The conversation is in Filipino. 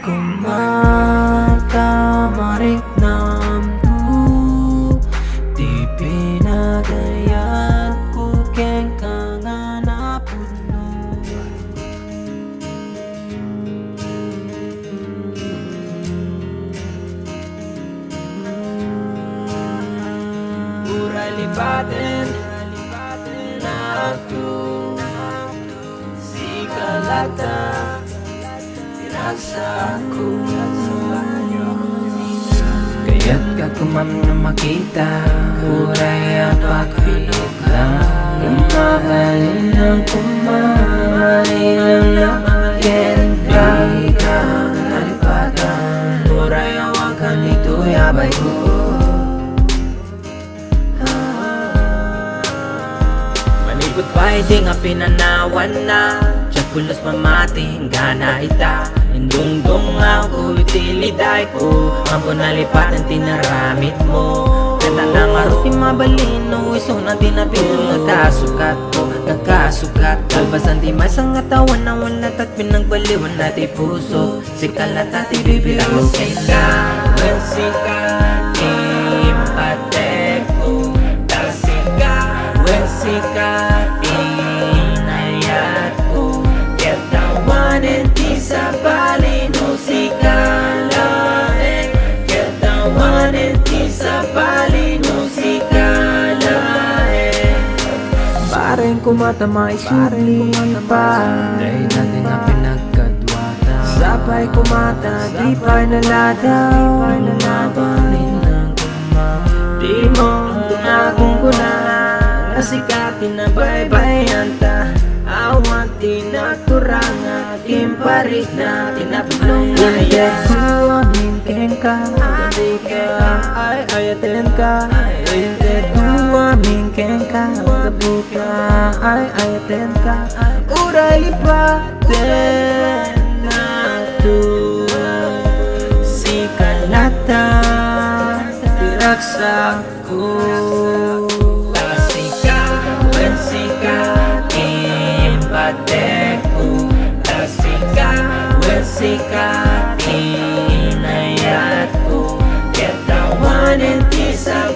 kumatamarik namdu di pinagayan ko keng kanganapudno. Uray lipatin na ako si kalata tinagsa ko. Kaya't kakumam na makita uray ang pagpita. Kumahalin ang kumahalin ang magenda ka nalipatan. Uray ang wakan ito'y abay ko. Malibot pa'y di nga pinanawan na Diyan pulos mamati hingga na ita Indungdong ako itiliday ko Ambo nalipatan tinaramit mo Kata na nga ruti mabalino Iso na tinapito nagkasukat ko Nagkasukat Kalbasan di masang atawan na wala Tat pinagbaliwan natin puso Sikalat at ibibiro sa ila When sikat impatek ko Tasika When sikat inayat ko Ketawanin di sa balino sikalae Ketawanin di sa balino sikalae Pareng kumatama isuli pa Dahil natin na pinagkadwata Sabay kumata di pa nalada Balin ng kumama Di mo akong kunahan Nasikatin na baybayan ta Awan tinaturanga Kimparit na tinapulang gaya Kuwamin keng ka Gabi ka ay ayatin ka Kuwamin keng ka Gabi ka ay ayatin ka Uray lipatin na to Si kalata Tiraksa ko Pateku tasika wesika inayatku ketawanin ti sa